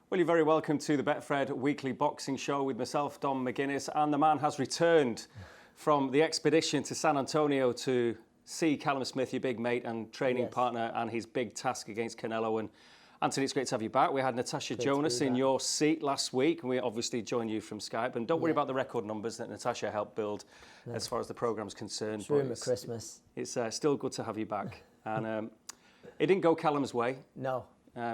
Well, you're very welcome to the Betfred weekly boxing show with myself, Dom McGuinness, and the man has returned from the expedition to San Antonio to see Callum Smith, your big mate and training partner, and his big task against Canelo. And Anthony, it's great to have you back. We had Natasha Jonas in your seat last week, and we obviously joined you from Skype. And don't worry about the record numbers that Natasha helped build as far as the programme's concerned. It's rumour Christmas. It's still good to have you back. And it didn't go Callum's way. No.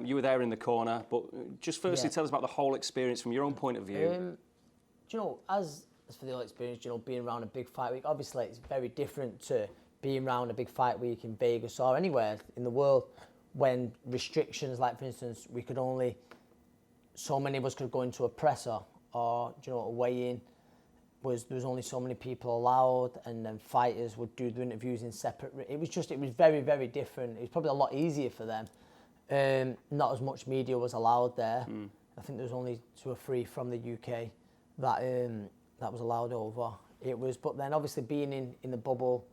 You were there in the corner, but just firstly tell us about the whole experience from your own point of view. Do you know, as for the whole experience, you know, being around a big fight week, obviously it's very different to being around a big fight week in Vegas or anywhere in the world when restrictions, like for instance, so many of us could go into a presser or, you know, a weigh-in, there was only so many people allowed, and then fighters would do the interviews in separate. It was very, very different. It was probably a lot easier for them. Not as much media was allowed there. I think there was only 2 or 3 from the UK that was allowed over. But then obviously being in the bubble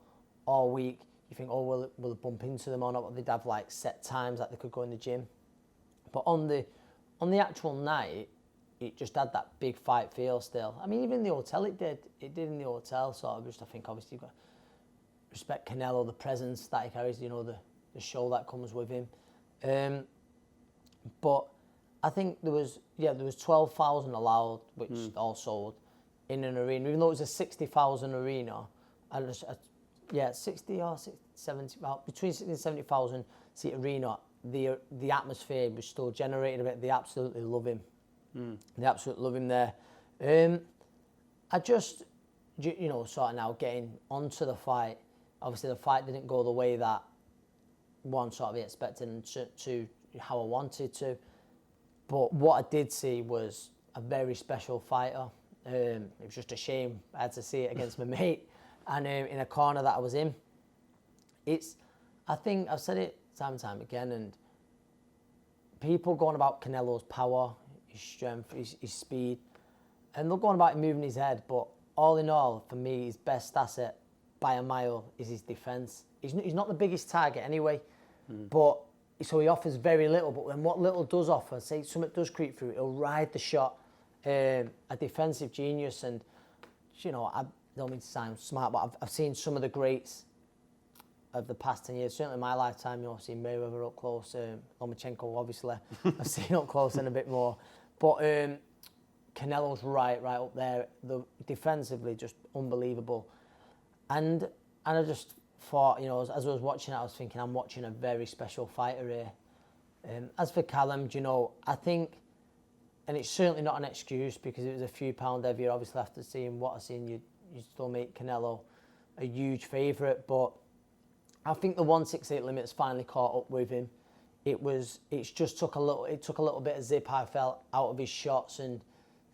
all week, you think, oh, will it bump into them or not? But they'd have like set times that they could go in the gym. But on the actual night, it just had that big fight feel still. I mean, even in the hotel, it did in the hotel. Sort of just, I think obviously you've got to respect Canelo, the presence that he carries, you know, the show that comes with him. But I think there was 12,000 allowed, which all sold in an arena, even though it was a 60,000 arena. 60 or 70, between 60 and 70,000 seat arena. The atmosphere was still generated a bit. They absolutely love him. They absolutely love him there. I just, you know, sort of now getting onto the fight. Obviously, the fight didn't go the way that one sort of expected and to how I wanted to. But what I did see was a very special fighter. It was just a shame I had to see it against my mate. And in a corner that I was in, I think I've said it time and time again, and people going about Canelo's power, his strength, his speed, and they're going about him moving his head, but all in all, for me, his best asset by a mile is his defence. He's not the biggest target anyway, but so he offers very little, but then what little does offer, say something does creep through, he'll ride the shot. A defensive genius, and you know, I don't mean to sound smart, but I've seen some of the greats of the past 10 years, certainly in my lifetime. You know, I've seen Mayweather up close, Lomachenko obviously, I've seen up close and a bit more, but Canelo's right up there. Defensively, just unbelievable, and I just thought, you know, as I was watching it, I was thinking, I'm watching a very special fighter here. As for Callum, you know, I think, and it's certainly not an excuse because it was a few pound heavier. Obviously, after seeing what I've seen, you still make Canelo a huge favourite. But I think the 168 limit has finally caught up with him. It took a little bit of zip, I felt, out of his shots and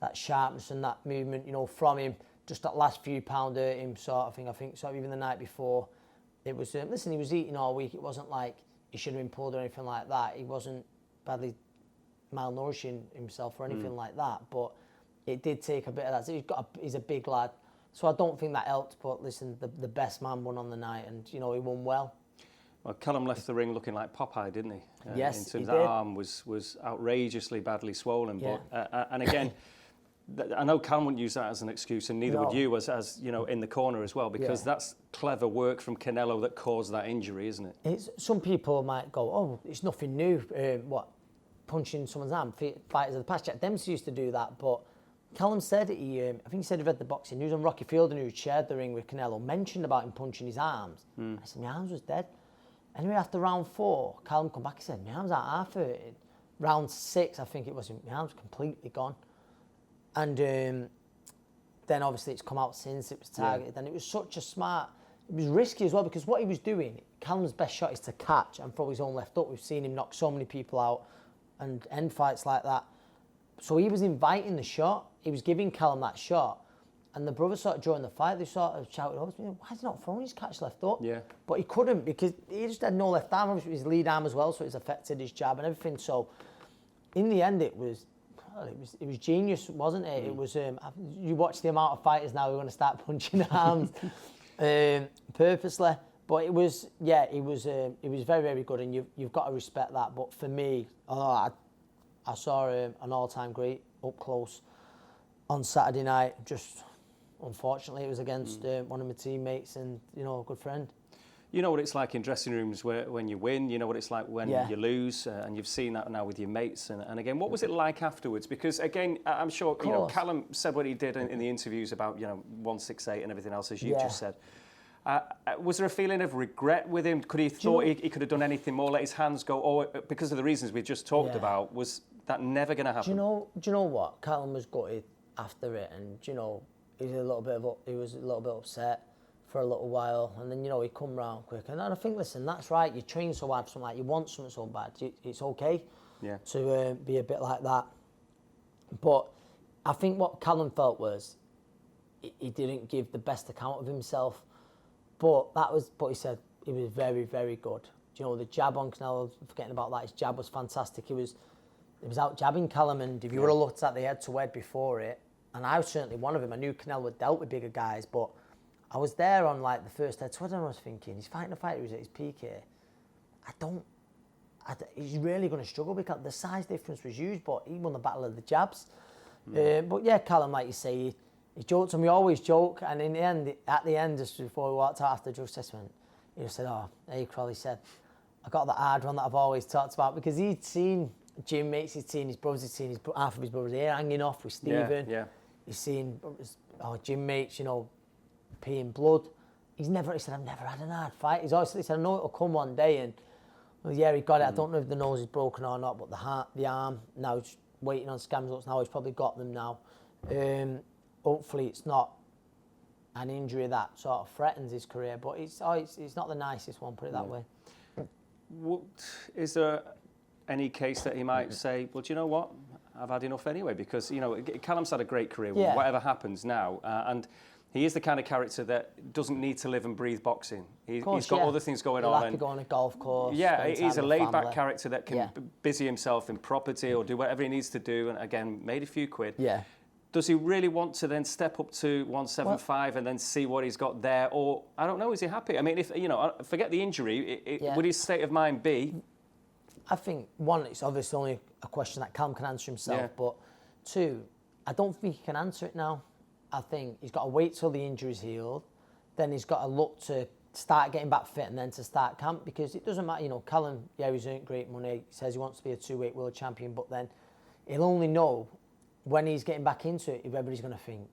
that sharpness and that movement, you know, from him. Just that last few pound hurt him, sort of thing. I think so. Even the night before, it was listen. He was eating all week. It wasn't like he should have been pulled or anything like that. He wasn't badly malnourishing himself or anything like that. But it did take a bit of that. He's a big lad, so I don't think that helped. But listen, the best man won on the night, and you know, he won well. Well, Callum left the ring looking like Popeye, didn't he? Yes, in terms he of did. That arm was outrageously badly swollen. Yeah. But and again, I know Callum wouldn't use that as an excuse, and neither would you, as you know, in the corner as well, because that's clever work from Canelo that caused that injury, isn't it? Some people might go, oh, it's nothing new. Punching someone's arm? Fighters of the past, Jack Dempsey used to do that, but Callum said I think he said he read the boxing news on Rocky Fielder, who shared the ring with Canelo, mentioned about him punching his arms. I said, my arms was dead. Anyway, after round 4, Callum come back and said, my arms are half hurting. Round 6, I think it was, my arms completely gone. And then obviously it's come out since it was targeted, and it was such a smart. It was risky as well because what he was doing, Callum's best shot is to catch and throw his own left up. We've seen him knock so many people out and end fights like that. So he was inviting the shot. He was giving Callum that shot, and the brothers sort of during the fight, they sort of shouted over to me, why is he not throwing his catch left up? Yeah. But he couldn't because he just had no left arm, obviously his lead arm as well, so it's affected his jab and everything. So in the end, it was genius, wasn't it? It was. You watch the amount of fighters now who are going to start punching arms purposely. But it was very, very good, and you've got to respect that. But for me, I I saw an all-time great up close on Saturday night. Just unfortunately, it was against one of my teammates and a good friend. You know what it's like in dressing rooms when you win. You know what it's like when you lose, and you've seen that now with your mates. And again, what was it like afterwards? Because again, I'm sure Callum said what he did in the interviews about 168 and everything else, as you just said. Was there a feeling of regret with him? Could he thought he could have done anything more, let his hands go, or because of the reasons we just talked about, was that never going to happen? Do you know what? Callum was gutted after it, and he was a little bit upset for a little while, and then he come round quick. And I think, listen, that's right. You train so hard for something, like you want something so bad. It's okay to be a bit like that. But I think what Callum felt was he didn't give the best account of himself. But he said he was very, very good. The jab on Canelo, forgetting about that, his jab was fantastic. He was out jabbing Callum, and if you would have looked at the head-to-head before it, and I was certainly one of them. I knew Canelo had dealt with bigger guys, but I was there on like the first head-to-head, and I was thinking, he's fighting a fighter who's at his peak here. He's really going to struggle because the size difference was huge, but he won the battle of the jabs. But yeah, Callum, like you say, he joked, and we always joke. And at the end, just before we walked out after the drug assessment, he just said, "Oh, hey, Crolla," he said, "I got the hard one that I've always talked about," because he'd seen gym mates, he'd seen his brothers, he'd seen half of his brothers' hair hanging off with Stephen. He's seen gym mates, peeing blood. He said, "I've never had an hard fight." He said, "I know it'll come one day," and he got it. I don't know if the nose is broken or not, but the arm now, just waiting on scan results now. He's probably got them now. Hopefully it's not an injury that sort of threatens his career, but it's not the nicest one, put it that way. Is there any case that he might say, well, do you know what? I've had enough anyway, because, Callum's had a great career, whatever happens now, and he is the kind of character that doesn't need to live and breathe boxing. He's got other things going on. He'll go on a golf course. Yeah, he's a laid-back character that can busy himself in property or do whatever he needs to do, and again, made a few quid. Yeah. Does he really want to then step up to 175 and then see what he's got there? Or, I don't know, is he happy? I mean, if forget the injury, would his state of mind be? I think, one, it's obviously only a question that Callum can answer himself, but two, I don't think he can answer it now. I think he's got to wait till the injury's healed, then he's got to look to start getting back fit and then to start camp, because it doesn't matter, Callum, he's earned great money, he says he wants to be a 2-weight world champion, but then he'll only know when he's getting back into it if everybody's going to think,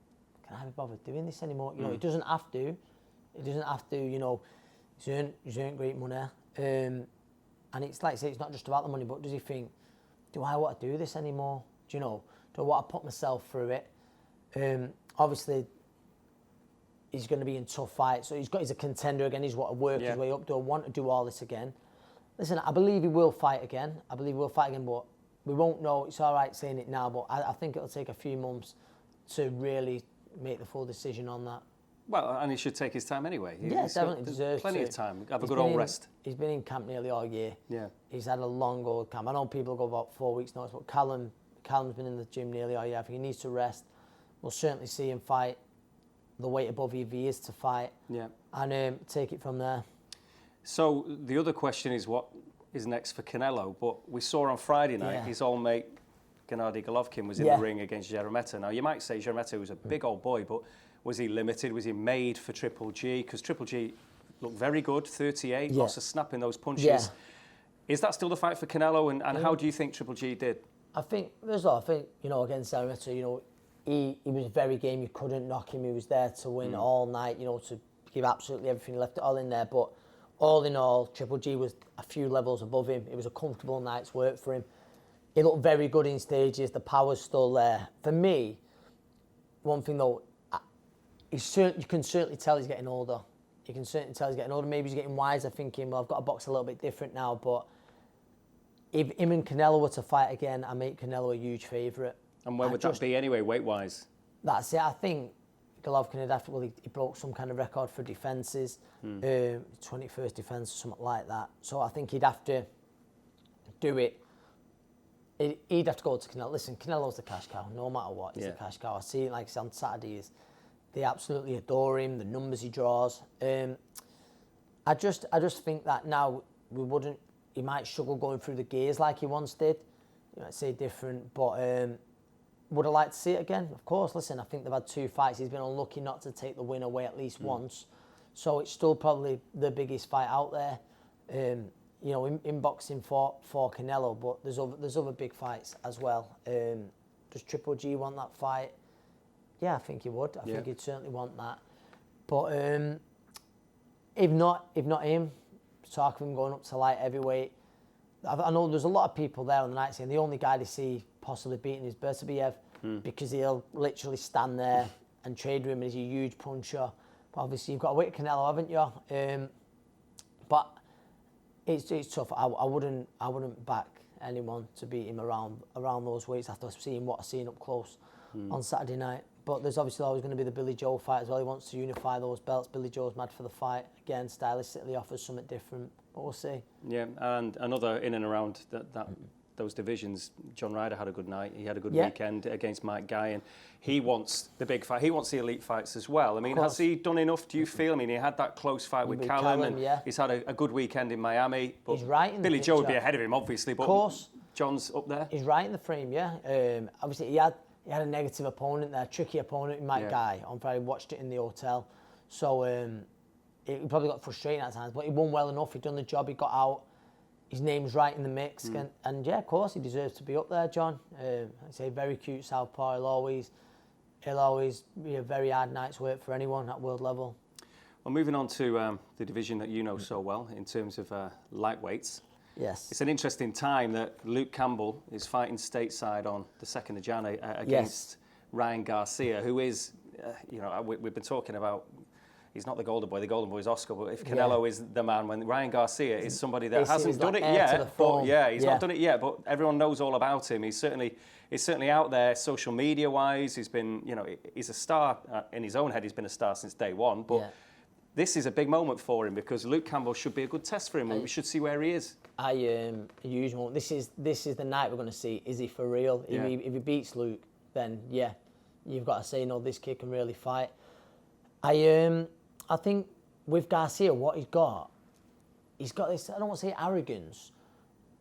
can I be bothered doing this anymore? He doesn't have to. He's earned great money. And it's like I say, it's not just about the money, but does he think, do I want to do this anymore? Do I want to put myself through it? Obviously, he's going to be in tough fights. So he's a contender again. He's got to work his way up. Do I want to do all this again? Listen, I believe he will fight again. But we won't know. It's all right saying it now, but I think it'll take a few months to really make the full decision on that. Well, and he should take his time anyway. Definitely deserves plenty of time. Have a good old rest. He's been in camp nearly all year. Yeah. He's had a long old camp. I know people go about 4 weeks notice, but Callum's been in the gym nearly all year. I think he needs to rest. We'll certainly see him fight the weight above if he is to fight. Yeah. And take it from there. So the other question is what is next for Canelo, but we saw on Friday night his old mate Gennady Golovkin was in the ring against Jeremeta. Now you might say Jeremeta was a big old boy, but was he limited? Was he made for Triple G? Because Triple G looked very good, 38, lots of snapping those punches. Yeah. Is that still the fight for Canelo, and how do you think Triple G did? I think against Jeremeta, he was very game. You couldn't knock him. He was there to win all night. To give absolutely everything. Left it all in there, but. All in all, Triple G was a few levels above him. It was a comfortable night's work for him. He looked very good in stages. The power's still there. For me, one thing though, you can certainly tell he's getting older. Maybe he's getting wiser, thinking, well, I've got to box a little bit different now. But if him and Canelo were to fight again, I make Canelo a huge favourite. And when would that be anyway, weight-wise? That's it. I think Golovkin he broke some kind of record for defences, 21st defence or something like that. So I think he'd have to do it. He'd have to go to Canelo. Listen, Canelo's the cash cow, no matter what. He's the cash cow. I see it like on Saturdays. They absolutely adore him, the numbers he draws. I just think that now he might struggle going through the gears like he once did. say different, but would I like to see it again? Of course. Listen, I think they've had 2 fights. He's been unlucky not to take the win away at least once. So it's still probably the biggest fight out there, in boxing for Canelo. But there's other big fights as well. Does Triple G want that fight? Yeah, I think he would. I think he'd certainly want that. But if not him, talk of him going up to light heavyweight. I know there's a lot of people there on the night saying the only guy they see possibly beating is Beterbiev because he'll literally stand there and trade with him, and he's a huge puncher. But obviously you've got to wait Canelo, haven't you? But it's tough. I wouldn't back anyone to beat him around those weights after seeing what I've seen up close on Saturday night. But there's obviously always going to be the Billy Joe fight as well. He wants to unify those belts. Billy Joe's mad for the fight. Again, stylistically offers something different, but we'll see. Yeah, and another in and around those divisions, John Ryder had a good night. He had a good weekend against Mike Guy, and he wants the big fight. He wants the elite fights as well. I mean, has he done enough, do you feel? I mean, he had that close fight with Callum, and he's had a good weekend in Miami. But he's right in Billy the Joe would be ahead of him, obviously, but of course. John's up there. He's right in the frame, yeah. Obviously, he had a negative opponent there, tricky opponent in Mike Guy on Friday. Watched it in the hotel. So he probably got frustrating at times, but he won well enough. He'd done the job, he got out. His name's right in the mix. And yeah, of course, he deserves to be up there, John. I say very cute southpaw. He'll always be a very hard night's work for anyone at world level. Well, moving on to the division that you know so well in terms of lightweights. Yes. It's an interesting time that Luke Campbell is fighting stateside on the 2nd of January against Ryan Garcia, who is, we've been talking about, he's not the golden boy is Oscar, but if Canelo is the man, when Ryan Garcia is somebody that hasn't done it yet, he's not done it yet, but everyone knows all about him. He's certainly out there social media wise. He's been, he's a star in his own head. He's been a star since day one, but this is a big moment for him because Luke Campbell should be a good test for him, and we should see where he is. A huge moment. This is the night we're going to see. Is he for real? If he beats Luke, then you've got to say, no, this kid can really fight. I think with Garcia, what he's got this, I don't want to say arrogance,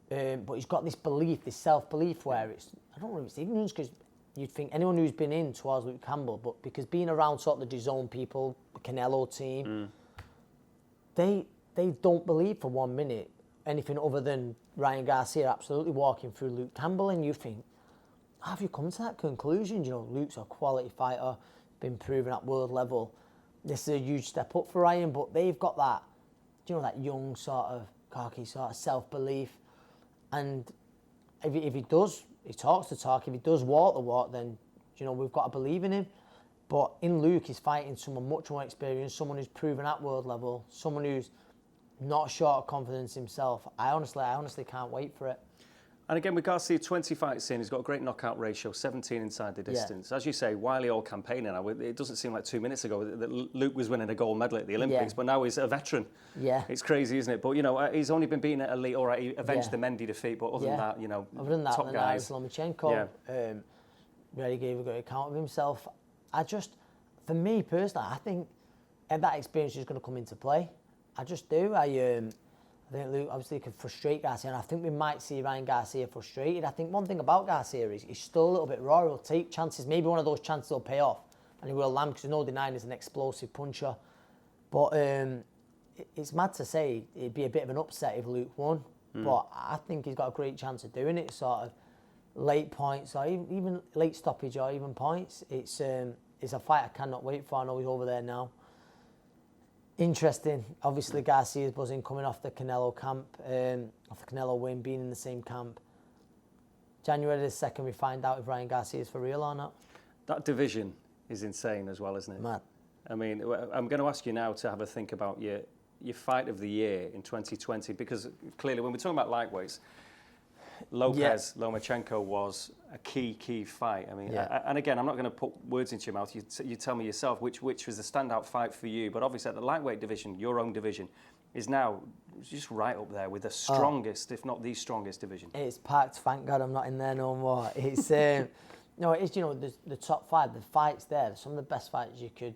but he's got this belief, this self-belief where I don't know if it's ignorance, because you'd think anyone who's been in towards Luke Campbell, but because being around sort of the DAZN people, the Canelo team, they don't believe for 1 minute anything other than Ryan Garcia absolutely walking through Luke Campbell, and you think, how have you come to that conclusion? Luke's a quality fighter, been proven at world level. This is a huge step up for Ryan, but they've got that, that young sort of cocky sort of self-belief, and if he does, he talks the talk. If he does walk the walk, then we've got to believe in him. But in Luke, he's fighting someone much more experienced, someone who's proven at world level, someone who's not short of confidence himself. I honestly can't wait for it. And again, with Garcia, 20 fights in, he's got a great knockout ratio, 17 inside the distance. As you say, Wiley all campaigning now. It doesn't seem like 2 minutes ago that Luke was winning a gold medal at the Olympics, but now he's a veteran. Yeah. It's crazy, isn't it? But, he's only been beaten at elite. All right, he avenged the Mendy defeat, but other than that, other than that, top guys. Lomachenko really gave a good account of himself. For me personally, I think that experience is going to come into play. I just do. I think Luke obviously could frustrate Garcia, and I think we might see Ryan Garcia frustrated. I think one thing about Garcia is he's still a little bit raw. He'll take chances. Maybe one of those chances will pay off, and he will land, because there's no denying he's an explosive puncher. But it's mad to say it'd be a bit of an upset if Luke won. But I think he's got a great chance of doing it, sort of late points or even late stoppage or even points. It's a fight I cannot wait for. I know he's over there now. Interesting. Obviously, Garcia's buzzing coming off the Canelo camp, off the Canelo win, being in the same camp. January the 2nd, we find out if Ryan Garcia is for real or not. That division is insane as well, isn't it? Mad. I mean, I'm going to ask you now to have a think about your fight of the year in 2020, because clearly when we're talking about lightweights, Lomachenko was a key fight. I mean, and again, I'm not going to put words into your mouth. You tell me yourself which was the standout fight for you. But obviously, at the lightweight division, your own division, is now just right up there with the strongest, if not the strongest division. It's packed. Thank God I'm not in there no more. It's no, it's the top five, the fights there. Some of the best fights you could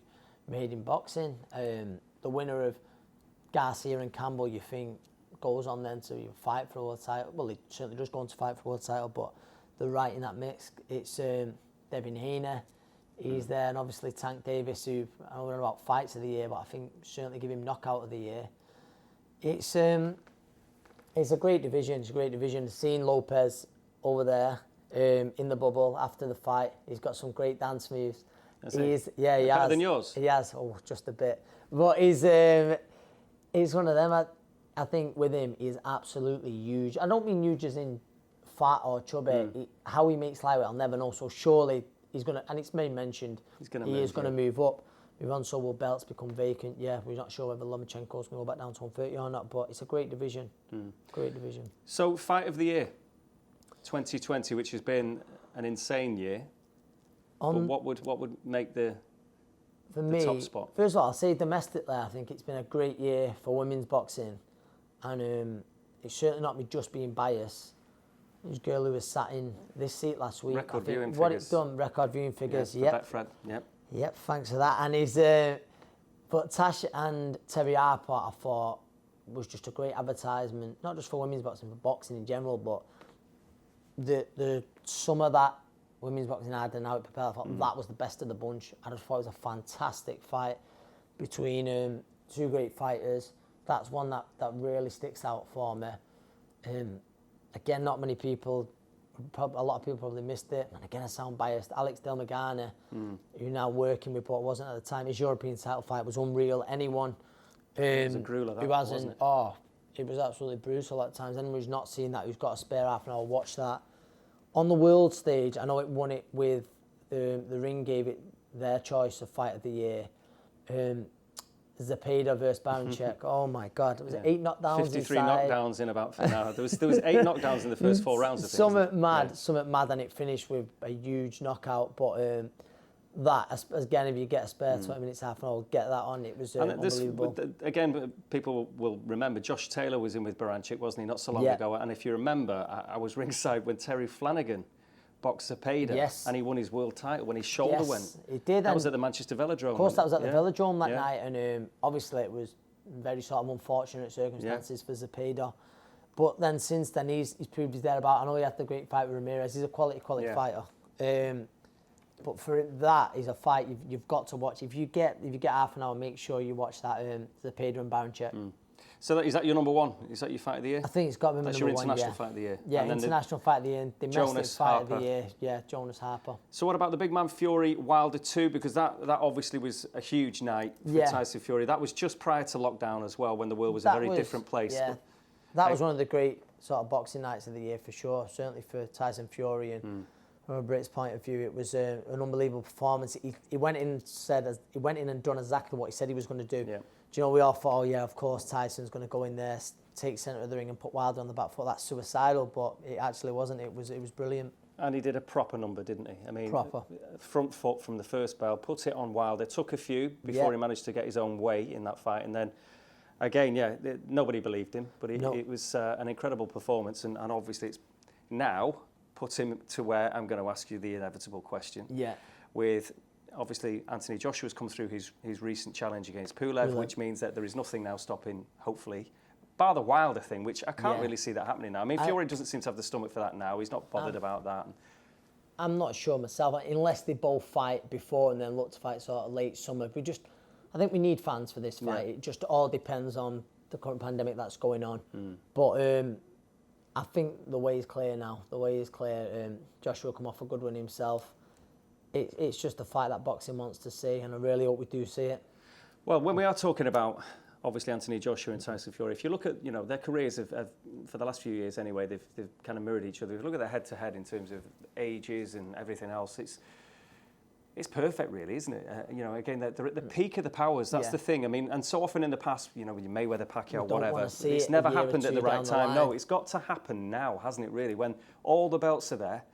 made in boxing. The winner of Garcia and Campbell, you think goes on then to fight for a world title. Well, he certainly does go on to fight for a world title, but they're right in that mix. It's Devin Haney, he's there, and obviously Tank Davis, who I don't know about fights of the year, but I think certainly give him knockout of the year. It's a great division. It's a great division. Seeing Lopez over there in the bubble after the fight, he's got some great dance moves. He has. Better than yours? He has. Oh, just a bit. But he's one of them. I think with him, he's absolutely huge. I don't mean huge as in fat or chubby. How he makes lightweight, I'll never know. So surely he's going to, and it's been mentioned, he is going to move up. Move on, so will belts become vacant? Yeah, we're not sure whether Lomachenko's going to go back down to 130 or not, but it's a great division. Great division. So, fight of the year, 2020, which has been an insane year. But what would make the top spot? First of all, I'll say domestically, I think it's been a great year for women's boxing, and it's certainly not me just being biased. This girl who was sat in this seat last week. Record viewing figures. What it's done, record viewing figures. Yeah, Betfred. Yep, thanks for that. And but Tash and Terry Harper, I thought, was just a great advertisement, not just for women's boxing, for boxing in general, but the summer that women's boxing had and how it prepared, I thought that was the best of the bunch. I just thought it was a fantastic fight between two great fighters. That's one that really sticks out for me. Again, not many people, a lot of people probably missed it. And again, I sound biased. Alex Del Magana, who now working with what wasn't at the time, his European title fight was unreal. Anyone it was a grueler, that, who hasn't, wasn't it? Oh, it was absolutely brutal at times. Anyone who's not seen that, who's got a spare half an hour, watch that. On the world stage, I know it won it with the Ring gave it their choice of fight of the year. Zepeda versus Baranchek. Oh my God! It was 8 knockdowns 53 inside. knockdowns in about an hour. There was 8 knockdowns in the first 4 rounds. I think, something mad, and it finished with a huge knockout. But that again, if you get a spare 20 minutes, half an hour, get that on. It was unbelievable. Again, people will remember Josh Taylor was in with Baranchik, wasn't he, not so long ago? And if you remember, I was ringside when Terry Flanagan boxed Zepeda, and he won his world title when his shoulder went. He did. That was at the Manchester Velodrome. Of course, that was at the Velodrome that night, and obviously it was very sort of unfortunate circumstances for Zepeda. But then since then, he's proved he's thereabout. I know he had the great fight with Ramirez. He's a quality fighter. But for that, is a fight you've got to watch. If you get half an hour, make sure you watch that Zepeda and Baranchek. So is that your number one? Is that your fight of the year? I think it's got to be my That's number your one, international fight of the year? Yeah, and international fight of the year. Domestic Jonas fight Harper. of the year. Yeah, Jonas Harper. So what about the big man Fury Wilder 2? Because that obviously was a huge night for Tyson Fury. That was just prior to lockdown as well, when the world was a very different place. Yeah, that was one of the great sort of boxing nights of the year for sure. Certainly for Tyson Fury, and from a Brit's point of view, it was an unbelievable performance. He went in and done exactly what he said he was going to do. Yeah. Do you know, we all thought, oh yeah, of course Tyson's going to go in there, take centre of the ring and put Wilder on the back foot. That's suicidal, but it actually wasn't. It was brilliant. And he did a proper number, didn't he? I mean, proper. Front foot from the first bell, put it on Wilder, took a few before he managed to get his own way in that fight. And then, again, nobody believed him, but it was an incredible performance. And obviously it's now put him to where I'm going to ask you the inevitable question. Yeah. With... Obviously, Anthony Joshua's come through his recent challenge against Pulev, which means that there is nothing now stopping, hopefully, bar the Wilder thing, which I can't really see that happening now. I mean, Fury doesn't seem to have the stomach for that now. He's not bothered about that. I'm not sure myself, unless they both fight before and then look to fight sort of late summer. I think we need fans for this fight. It just all depends on the current pandemic that's going on. But I think the way is clear now. Joshua come off a good one himself. It's just a fight that boxing wants to see, and I really hope we do see it. Well, when we are talking about, obviously, Anthony Joshua and Tyson Fury, if you look at, their careers for the last few years anyway, they've kind of mirrored each other. If you look at their head-to-head in terms of ages and everything else, it's perfect, really, isn't it? Again, they're at the peak of the powers. That's the thing. I mean, and so often in the past, with Mayweather, Pacquiao, whatever, it's never happened at the right time. No, it's got to happen now, hasn't it, really, when all the belts are there.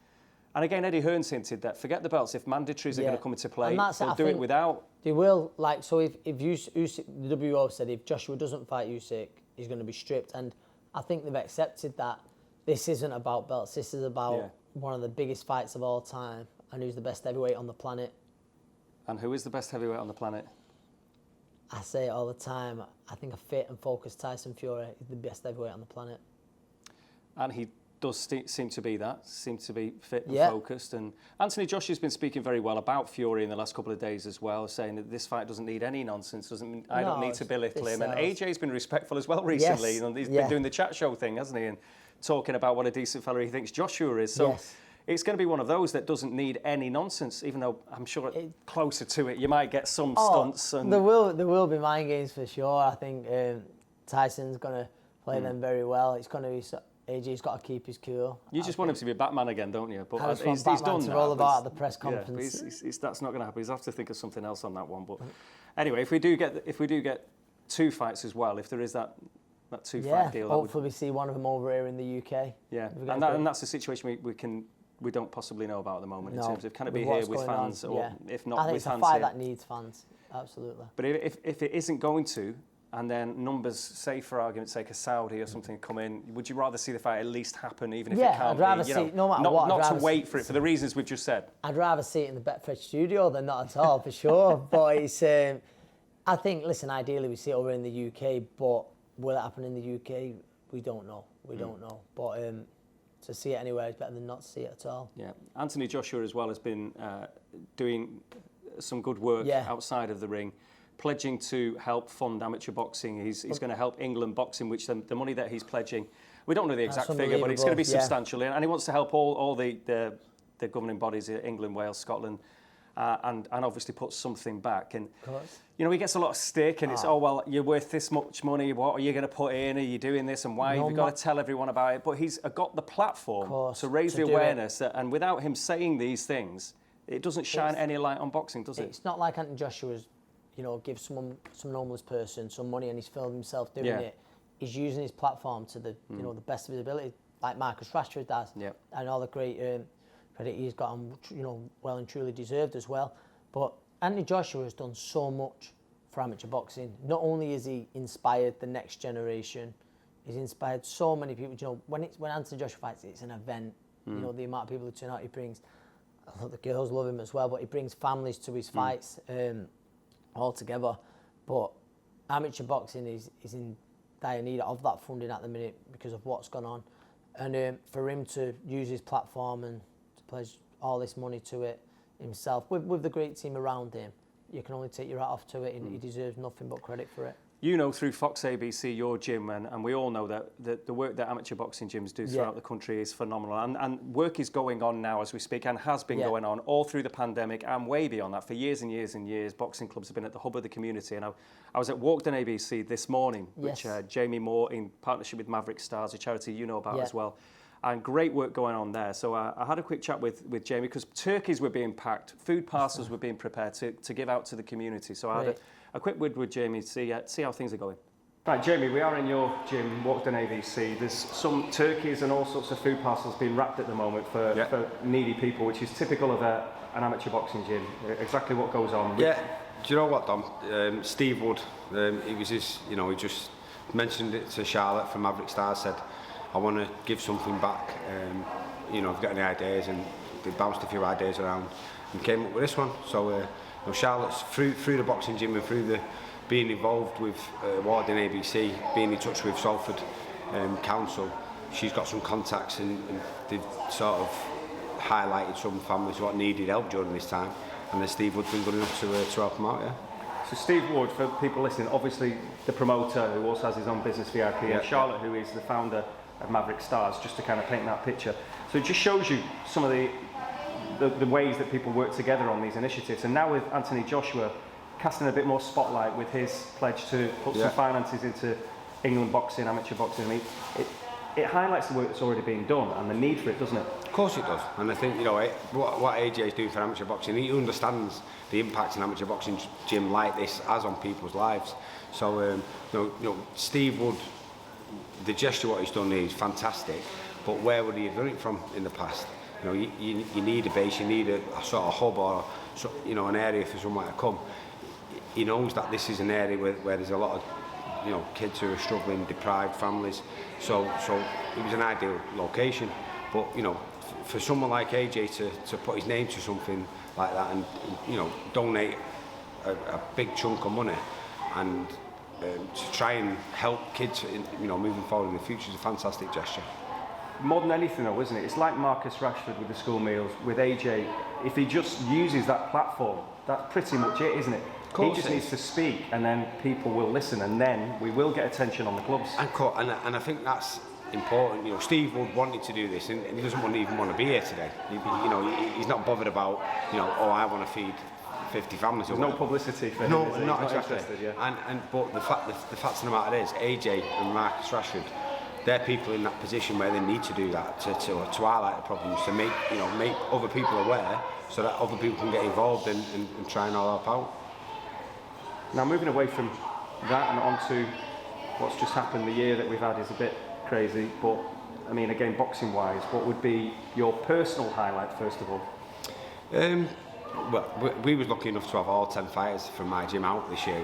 And again, Eddie Hearn's hinted that forget the belts. If mandatories are going to come into play, they'll do it without. They will. So if Usyk, the WO said if Joshua doesn't fight Usyk, he's going to be stripped. And I think they've accepted that this isn't about belts. This is about one of the biggest fights of all time, and who's the best heavyweight on the planet. And who is the best heavyweight on the planet? I say it all the time. I think a fit and focused Tyson Fury is the best heavyweight on the planet. And he does seem to be that, seems to be fit and Yeah. focused. And Anthony Joshua's been speaking very well about Fury in the last couple of days as well, saying that this fight doesn't need any nonsense, I don't need to belittle him. And AJ's been respectful as well recently. Yes. You know, he's been doing the chat show thing, hasn't he? And talking about what a decent fella he thinks Joshua is. So it's going to be one of those that doesn't need any nonsense, even though I'm sure closer to it, you might get some stunts. And there will be mind games for sure. I think Tyson's going to play them very well. It's going to be... AJ's got to keep his cool. You just want him to be Batman again, don't you? But he's done to roll about at the press conference. Yeah, that's not going to happen. He's have to think of something else on that one. But anyway, if we do get 2 fights as well, if there is that 2-fight deal, hopefully we see one of them over here in the UK. Yeah, and that's the situation we don't possibly know about at the moment in terms of can it be here with fans or if not with fans. I think it's a fight that needs fans, absolutely. But if it isn't going to, and then numbers, say for argument's sake, a Saudi or something come in, would you rather see the fight at least happen, even if it can't I'd rather be? See it, no matter what. Not to wait for it, for the reasons we've just said. I'd rather see it in the Betfred studio than not at all, for sure. But it's, I think, listen, ideally we see it over in the UK, but will it happen in the UK? We don't know. We don't know. But to see it anywhere is better than not to see it at all. Yeah. Anthony Joshua as well has been doing some good work outside of the ring, pledging to help fund amateur boxing. He's going to help England boxing, which the money that he's pledging, we don't know the exact figure, but it's going to be substantial. And he wants to help all the governing bodies, England, Wales, Scotland, and obviously put something back. And you know, he gets a lot of stick, and it's well, you're worth this much money. What are you going to put in? Are you doing this? And why have you got to tell everyone about it? But he's got the platform to raise the awareness, and without him saying these things, it doesn't shine any light on boxing, does it? It's not like Anthony Joshua's, give some homeless person some money and he's filmed himself doing it. He's using his platform to the the best of his ability, like Marcus Rashford does, and all the great credit he's got, well and truly deserved as well. But Anthony Joshua has done so much for amateur boxing. Not only has he inspired the next generation, he's inspired so many people. When Anthony Joshua fights, it's an event. The amount of people who turn out, he brings. I thought the girls love him as well, but he brings families to his fights. Altogether, but amateur boxing is in dire need of that funding at the minute because of what's gone on, and for him to use his platform and to pledge all this money to it himself with the great team around him, you can only take your hat off to it, and he deserves nothing but credit for it. You know, through Fox ABC, your gym, and we all know that the work that amateur boxing gyms do throughout the country is phenomenal. And work is going on now as we speak, and has been going on all through the pandemic and way beyond that. For years and years and years, boxing clubs have been at the hub of the community. And I was at Walkden ABC this morning, which Jamie Moore, in partnership with Maverick Stars, a charity you know about as well. And great work going on there. So I had a quick chat with Jamie, because turkeys were being packed, food parcels were being prepared to give out to the community. So I had a quick word with Jamie to see how things are going. Right, Jamie, we are in your gym, Walkden ABC. There's some turkeys and all sorts of food parcels being wrapped at the moment for needy people, which is typical of an amateur boxing gym. Exactly what goes on. Yeah, do you know what, Dom? Steve Wood, he just mentioned it to Charlotte from Maverick Stars, said, I want to give something back. If you've got any ideas, and they bounced a few ideas around and came up with this one. So Charlotte's through the boxing gym and through being involved with Walkden ABC, being in touch with Salford Council, she's got some contacts, and they've sort of highlighted some families what needed help during this time, and then Steve Wood's been good enough to help them out. So Steve Wood, for people listening, obviously the promoter who also has his own business, VIP, and Charlotte, who is the founder of Maverick Stars, just to kind of paint that picture. So it just shows you some of the ways that people work together on these initiatives. And now with Anthony Joshua casting a bit more spotlight with his pledge to put some finances into England boxing, amateur boxing, I mean, it highlights the work that's already being done and the need for it, doesn't it? Of course it does. And I think, what AJ is doing for amateur boxing, he understands the impact an amateur boxing gym like this has on people's lives. So, Steve Wood, the gesture what he's done here is fantastic, but where would he have done it from in the past? You need a base, you need a sort of hub, or an area for someone to come. He knows that this is an area where there's a lot of kids who are struggling, deprived families. So it was an ideal location. But for someone like AJ to put his name to something like that and donate a big chunk of money, and to try and help kids, moving forward in the future is a fantastic gesture. More than anything though, isn't it? It's like Marcus Rashford with the school meals, with AJ. If he just uses that platform, that's pretty much it, isn't it? He just needs to speak, and then people will listen, and then we will get attention on the clubs. And I think that's important. Steve Wood wanted to do this, and he doesn't even want to be here today. He's not bothered about, I want to feed 50 families. There's no publicity for him. No, He's not not exactly. interested, yeah. But the fact of the matter is, AJ and Marcus Rashford, they're people in that position where they need to do that to highlight the problems, to make other people aware, so that other people can get involved and try and all help out. Now, moving away from that and on to what's just happened, the year that we've had is a bit crazy, but I mean, again, boxing wise, what would be your personal highlight first of all? Well, we was lucky enough to have all 10 fighters from my gym out this year,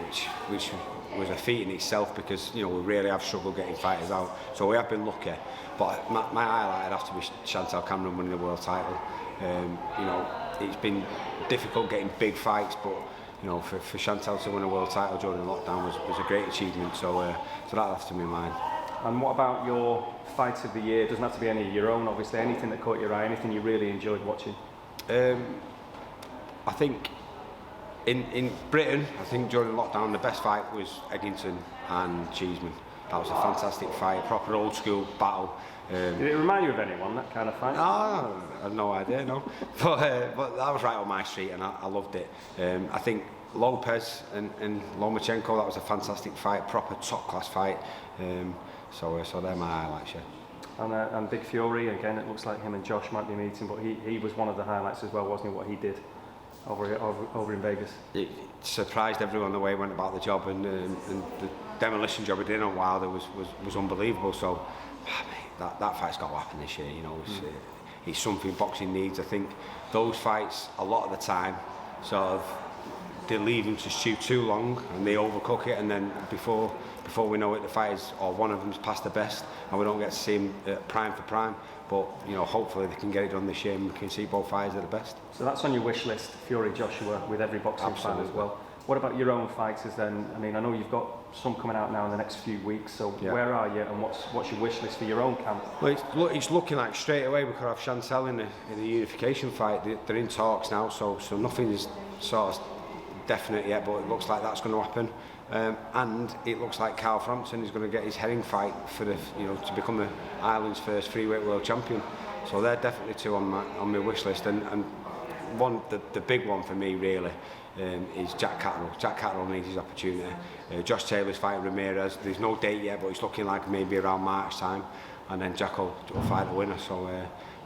which was a feat in itself, because we really have struggled getting fighters out. So we have been lucky. But my highlight would have to be Chantal Cameron winning the world title. It's been difficult getting big fights, but for Chantal to win a world title during lockdown was a great achievement. So that'll have to be mine. And what about your fight of the year? It doesn't have to be any of your own, obviously. Anything that caught your eye, anything you really enjoyed watching? I think in Britain, I think during lockdown, the best fight was Eggington and Cheeseman. That was a fantastic fight, proper old school battle. Did it remind you of anyone, that kind of fight? I had no idea, no. But that was right on my street, and I loved it. I think Lopez and Lomachenko, that was a fantastic fight, proper top class fight. So they're my highlights, yeah. And Big Fury, again, it looks like him and Josh might be meeting, but he was one of the highlights as well, wasn't he, what he did over in Vegas? It surprised everyone the way he went about the job, and the demolition job he did on Wilder was unbelievable. So that fight's got to happen this year. It's something boxing needs. I think those fights, a lot of the time, sort of, they leave them to stew too long and they overcook it, and then before we know it, the fighters, or one of them's past the best, and we don't get to see him prime for prime. But hopefully they can get it done this year, and we can see both fighters at the best. So that's on your wish list, Fury, Joshua, with every boxing fan as well. What about your own fighters then? I mean, I know you've got some coming out now in the next few weeks, so where are you, and what's your wish list for your own camp? Well, it's looking like straight away we could have Chantal in the unification fight. They're in talks now, so nothing is sort of definite yet, but it looks like that's going to happen. And it looks like Carl Frampton is going to get his herring fight for the, to become the Ireland's first freeweight world champion. So they're definitely two on my wish list. And one, the big one for me really, is Jack Catterall. Jack Catterall needs his opportunity. Josh Taylor's fighting Ramirez. There's no date yet, but it's looking like maybe around March time. And then Jack will fight the winner. So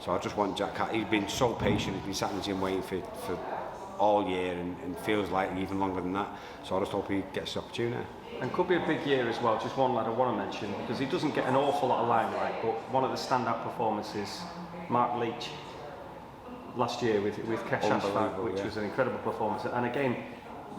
I just want Jack Catterall. He's been so patient. He's been sat in the gym waiting for all year, and feels like even longer than that. So I just hope he gets the opportunity. And could be a big year as well. Just one lad I want to mention, because he doesn't get an awful lot of limelight, but one of the standout performances, Mark Leach, last year with Kesh Ashfaq, which was an incredible performance. And again,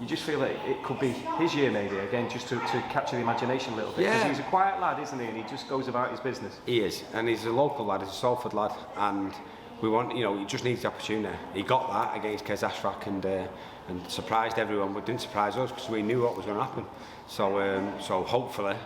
you just feel that it could be his year maybe, again, just to capture the imagination a little bit. Because he's a quiet lad, isn't he? And he just goes about his business. He is, and he's a local lad, he's a Salford lad, and we want, he just needs the opportunity. He got that against Kesh Ashfaq and surprised everyone, but didn't surprise us because we knew what was going to happen. So hopefully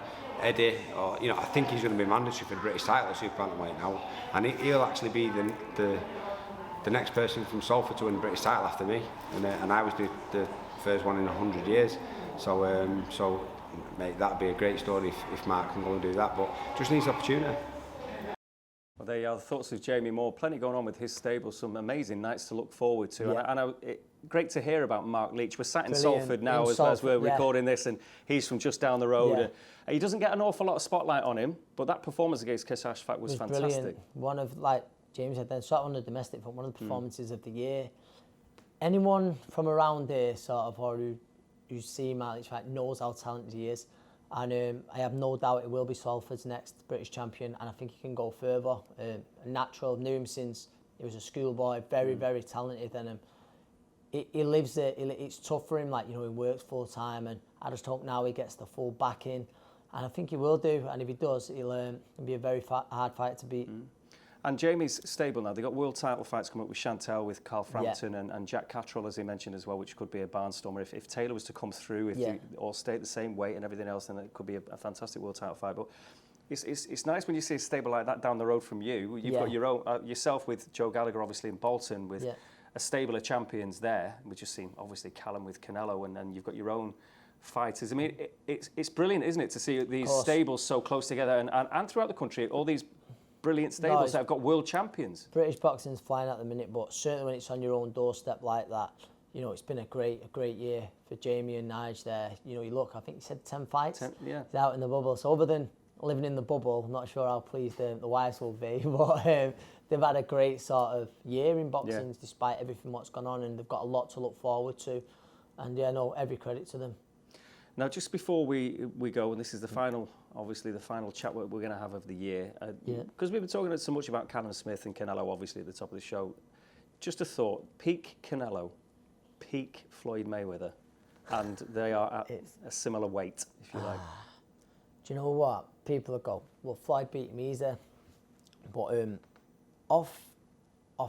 Eddie, I think he's going to be mandatory for the British title, super bantamweight now, and he'll actually be the next person from Salford to win the British title after me, and I was the first one in 100 years. So mate, that'd be a great story if Mark can go and do that, but just needs opportunity. Well, there you are, the thoughts of Jamie Moore. Plenty going on with his stable, some amazing nights to look forward to. Yeah. And great to hear about Mark Leach. We're sat in Salford now as we're recording this, and he's from just down the road. Yeah. He doesn't get an awful lot of spotlight on him, but that performance against Kesh Ashfaq was fantastic. Brilliant. One of, like James said, then sort of on the domestic front, one of the performances of the year. Anyone from around here, sort of, or who's seen Mark Leach fight, knows how talented he is. And I have no doubt it will be Salford's next British champion, and I think he can go further. Natural, knew him since he was a schoolboy, very, very talented. And he lives it. It's tough for him, he works full time, and I just hope now he gets the full backing, and I think he will do. And if he does, it'll be a very hard fight to beat. And Jamie's stable now. They've got world title fights coming up with Chantel, with Carl Frampton and Jack Catterall, as he mentioned as well, which could be a barnstormer. If Taylor was to come through, if they all stay at the same weight and everything else, then it could be a fantastic world title fight. But it's nice when you see a stable like that down the road from you. You've got your own, yourself with Joe Gallagher, obviously, in Bolton, with a stable of champions there. We've just seen, obviously, Callum with Canelo, and then you've got your own fighters. I mean, it's brilliant, isn't it, to see these stables so close together and throughout the country, all these brilliant stables that have got world champions. British boxing's flying at the minute, but certainly when it's on your own doorstep like that, you know, it's been a great year for Jamie and Nige there. You know, you look, I think he said 10 fights. 10, yeah. He's out in the bubble. So other than living in the bubble, I'm not sure how pleased the wives will be, but they've had a great sort of year in boxing despite everything what's gone on, and they've got a lot to look forward to. And yeah, no, every credit to them. Now, just before we go, and this is the final, obviously the final chat we're going to have of the year, because we've been talking so much about Callum Smith and Canelo, obviously at the top of the show. Just a thought: peak Canelo, peak Floyd Mayweather, and they are at a similar weight, if you like. Do you know what? People will go, well, Floyd beat him easy, but off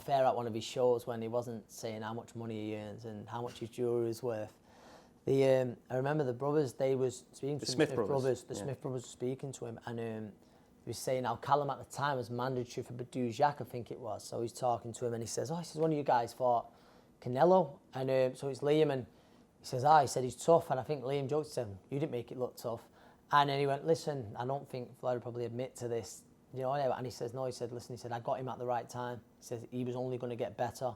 air at one of his shows when he wasn't saying how much money he earns and how much his jewellery is worth. I remember the brothers, they was speaking to him, Smith brothers. The Smith brothers were speaking to him, and he was saying how Callum at the time was mandatory for Badou Jacques, I think it was. So he's talking to him, and he says, one of you guys fought Canelo, and so it's Liam, and he says, he said he's tough, and I think Liam joked to him, you didn't make it look tough. And then he went, listen, I don't think Floyd would probably admit to this, you know. And he says, no, he said, listen, he said, I got him at the right time. He says he was only going to get better,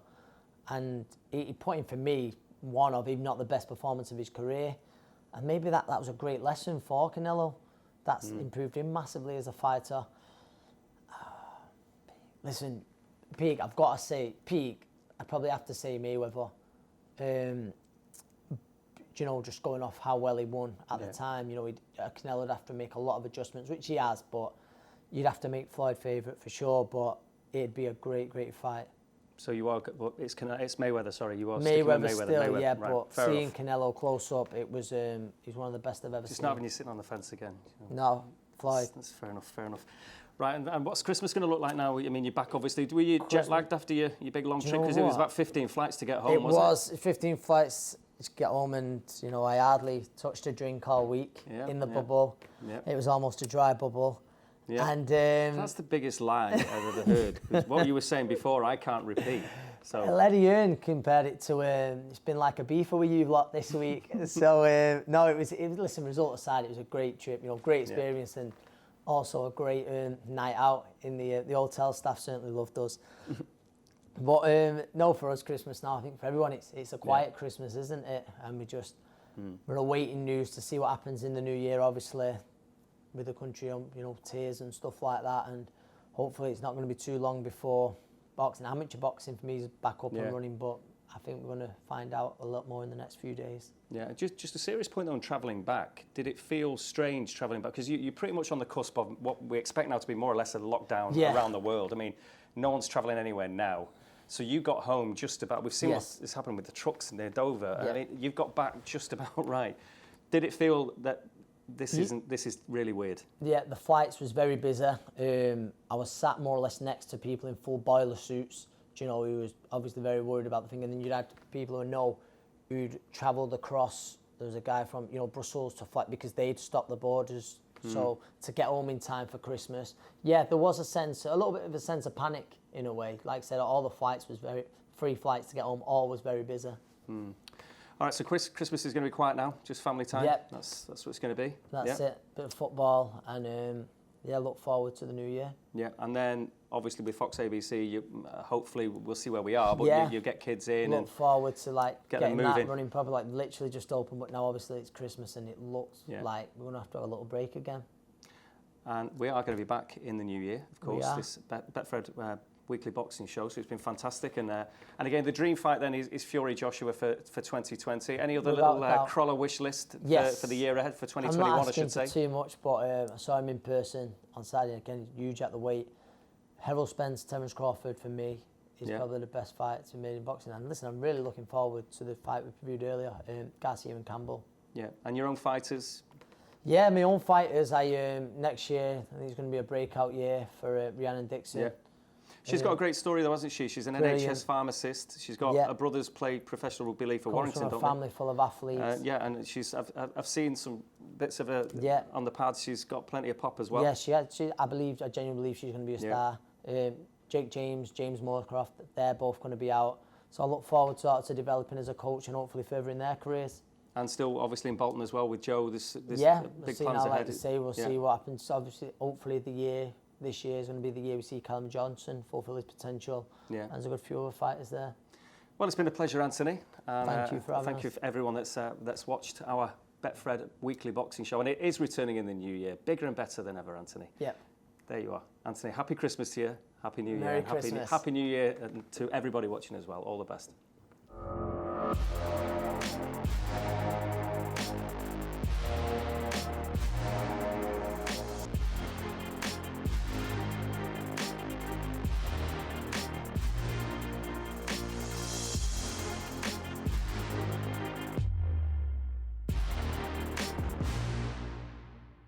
and he put him, for me, one of, if not the best performance of his career. And maybe that was a great lesson for Canelo. That's improved him massively as a fighter. Listen, peak, I've got to say, I'd probably have to say Mayweather. You know, just going off how well he won at the time, you know, Canelo would have to make a lot of adjustments, which he has, but you'd have to make Floyd favourite for sure, but it'd be a great fight. So you are, it's Mayweather, sorry, you are Mayweather sticking with still, Mayweather. yeah, Right, but seeing Canelo close up, it was, he's one of the best I've ever seen. Just not having you sitting on the fence again. You know. No, Floyd. That's fair enough. Right, and what's Christmas going to look like now? I mean, you're back, obviously. Were you jet lagged after your big long trip? Because it was about 15 flights to get home, wasn't it? 15 flights to get home, and, you know, I hardly touched a drink all week in the bubble. Yeah. It was almost a dry bubble. Yeah. And that's the biggest lie I've ever heard. Because what you were saying before, I can't repeat. So Eddie Hearn compared it to it's been like a beefer with you lot this week. So no, it was. Listen, result aside, it was a great trip. You know, great experience, and also a great night out in the hotel. Staff certainly loved us. But no, for us, Christmas now, I think for everyone, it's a quiet Christmas, isn't it? And we're awaiting news to see what happens in the new year, obviously, with the country on, you know, tiers and stuff like that. And hopefully, it's not going to be too long before boxing, amateur boxing for me is back up and running, but I think we're going to find out a lot more in the next few days. Yeah, just a serious point on travelling back. Did it feel strange travelling back? Because you're pretty much on the cusp of what we expect now to be more or less a lockdown around the world. I mean, no one's travelling anywhere now. So you got home just about, we've seen what's happened with the trucks near Dover. I mean, you've got back just about right. Did it feel that this is really weird? Yeah, the flights was very busy. I was sat more or less next to people in full boiler suits, you know, who was obviously very worried about the thing. And then you'd had people who'd travelled across. There was a guy from, you know, Brussels to fly because they'd stopped the borders. So to get home in time for Christmas, there was a little bit of a sense of panic in a way. Like I said, all the flights was free flights to get home, all was very busy. All right, so Christmas is going to be quiet now, just family time. Yep. That's what it's going to be. That's it. Bit of football, and look forward to the new year. Yeah, and then obviously with Fox ABC, hopefully we'll see where we are, but you get kids in. Look forward to getting that running properly, literally just open. But now obviously it's Christmas, and it looks like we're going to have to have a little break again. And we are going to be back in the new year, of course. This Betfred weekly boxing show, so it's been fantastic. And again, the dream fight then is Fury Joshua for 2020. Any other little Crolla wish list for the year ahead for 2021? I'm not asking I should say. For too much, but I saw him in person on Saturday. Again, huge at the weight. Errol Spence, Terence Crawford for me is probably the best fight to be made in boxing. And listen, I'm really looking forward to the fight we previewed earlier, Garcia and Campbell. Yeah, and your own fighters? Yeah, my own fighters. Next year, I think it's going to be a breakout year for Rhiannon Dixon. Yeah. She's got a great story though, hasn't she? She's an NHS pharmacist. She's got her brothers play professional rugby league for Warrington, don't they? From a family full of athletes. Yeah, and I've seen some bits of her on the pads. She's got plenty of pop as well. Yeah, I genuinely believe she's going to be a star. Jake James Moorcroft, they're both going to be out. So I look forward to developing as a coach and hopefully furthering their careers. And still, obviously, in Bolton as well with Joe. There's big plans ahead. Like to say, we'll see what happens. Obviously, hopefully this year is going to be the year we see Callum Johnson fulfil his potential. Yeah. And there's a good few other fighters there. Well, it's been a pleasure, Anthony. And, thank you for having us. Thank you for everyone that's watched our Betfred weekly boxing show. And it is returning in the new year. Bigger and better than ever, Anthony. Yep. There you are. Anthony, happy Christmas to you. Happy New Year. Merry Christmas. Happy New Year to everybody watching as well. All the best.